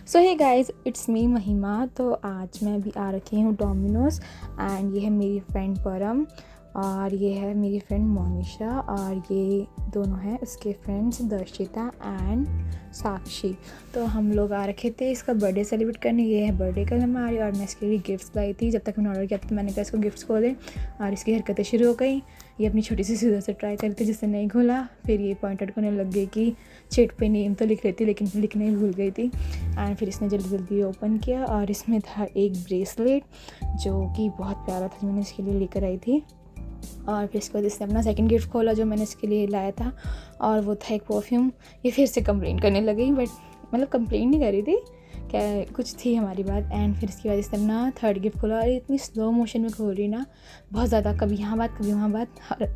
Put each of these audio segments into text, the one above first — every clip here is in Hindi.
So hey guys, it's me महिमा। तो आज मैं भी आ रखी हूँ डोमिनोज़ एंड ये है मेरी फ्रेंड परम और ये है मेरी फ्रेंड मोनिशा और ये दोनों हैं उसके फ्रेंड्स दर्शिता एंड साक्षी। तो हम लोग आ रखे थे इसका बर्थडे सेलिब्रेट करने। ये है बर्थडे कल हमारी और मैं इसके लिए गिफ्ट्स लाई थी। जब तक मैंने ऑर्डर किया तो मैंने कहा इसको गिफ्ट्स खोलें और इसकी हरकतें शुरू हो गई। ये अपनी छोटी सी सीजर से ट्राई करती जिससे नहीं खोला। फिर ये पॉइंट आउट करने लग गई कि चिट पे नेम तो लिख रही थी लेकिन लिखने ही भूल गई थी। एंड फिर इसने जल्दी जल्दी ओपन किया और इसमें था एक ब्रेसलेट जो कि बहुत प्यारा था, जो मैंने इसके लिए लेकर आई थी। और फिर इसके बाद इसने अपना सेकंड गिफ्ट खोला जो मैंने इसके लिए लाया था और वो था एक परफ्यूम। ये फिर से कंप्लेंट करने लगी, बट मतलब कंप्लेंट नहीं कर रही थी, क्या कुछ थी हमारी बात। एंड फिर इसके बाद इसने अपना थर्ड गिफ्ट खोला और इतनी स्लो मोशन में खोल रही ना, बहुत ज़्यादा, कभी यहाँ बात कभी वहाँ बात। और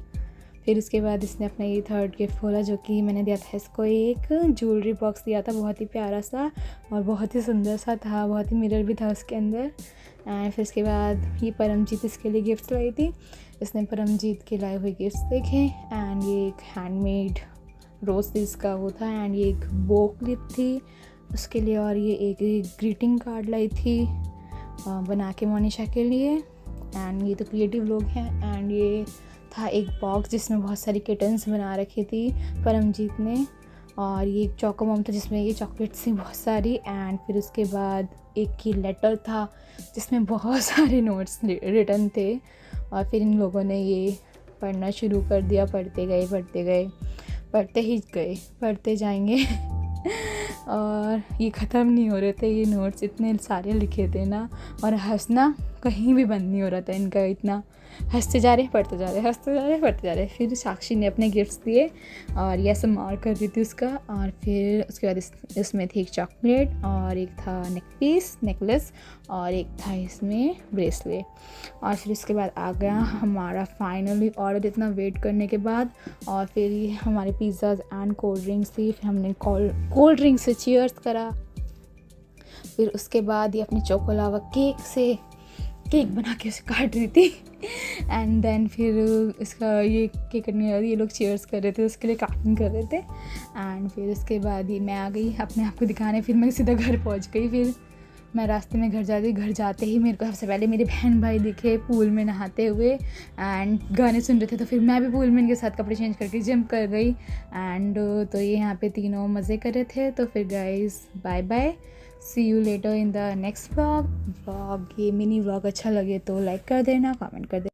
फिर उसके बाद इसने अपना ये थर्ड गिफ्ट खोला जो कि मैंने दिया था इसको, एक ज्वेलरी बॉक्स दिया था, बहुत ही प्यारा सा और बहुत ही सुंदर सा था, बहुत ही मिरर भी था उसके अंदर। एंड फिर उसके बाद ये परमजीत इसके लिए गिफ्ट लाई थी। इसने परमजीत के लाए हुए गिफ्ट्स देखे एंड ये एक हैंडमेड रोज़ का वो था एंड ये एक बो क्लिप थी उसके लिए और ये एक ग्रीटिंग कार्ड लाई थी बना के मोनिशा के लिए। एंड ये तो क्रिएटिव लोग हैं। एंड ये था एक बॉक्स जिसमें बहुत सारी किटन्स बना रखी थी परमजीत ने और ये एक चॉको मॉम था जिसमें ये चॉकलेट्स थी बहुत सारी। एंड फिर उसके बाद एक ही लेटर था जिसमें बहुत सारे नोट्स रिटर्न थे और फिर इन लोगों ने ये पढ़ना शुरू कर दिया। पढ़ते गए पढ़ते ही गए, पढ़ते जाएंगे और ये ख़त्म नहीं हो रहे थे ये नोट्स, इतने सारे लिखे थे ना। और हंसना कहीं भी बंद नहीं हो रहा था इनका, इतना हंसते जा रहे पढ़ते जा रहे, हंसते जा रहे पढ़ते जा रहे। फिर साक्षी ने अपने गिफ्ट्स दिए और ये ऐसे मार कर दी थी उसका। और फिर उसके बाद इसमें थी एक चॉकलेट और एक था नेकलेस और एक था इसमें ब्रेसलेट। और फिर इसके बाद आ गया हमारा फाइनली ऑर्डर, इतना वेट करने के बाद। और फिर ये हमारे पिज़्ज़ाज एंड कोल्ड ड्रिंक्स थी। फिर हमने कोल्ड ड्रिंक से चीयर्स करा। फिर उसके बाद ये अपने चोकोलावा केक बना के उसे काट रही थी। एंड देन फिर इसका ये केक कटने वाली ये लोग चीयर्स कर रहे थे, उसके लिए काटिंग कर रहे थे। एंड फिर उसके बाद ही मैं आ गई अपने आप को दिखाने। फिर मैं सीधा घर पहुंच गई। फिर मैं रास्ते में घर जाते ही मेरे को सबसे पहले मेरे बहन भाई दिखे पूल में नहाते हुए एंड गाने सुन रहे थे। तो फिर मैं भी पूल में इनके साथ कपड़े चेंज करके जिम कर गई। एंड तो ये यहाँ पे तीनों मज़े कर रहे थे। तो फिर guys bye bye, see you later in the next vlog. ये मिनी व्लॉग अच्छा लगे तो लाइक कर देना, कमेंट कर देना।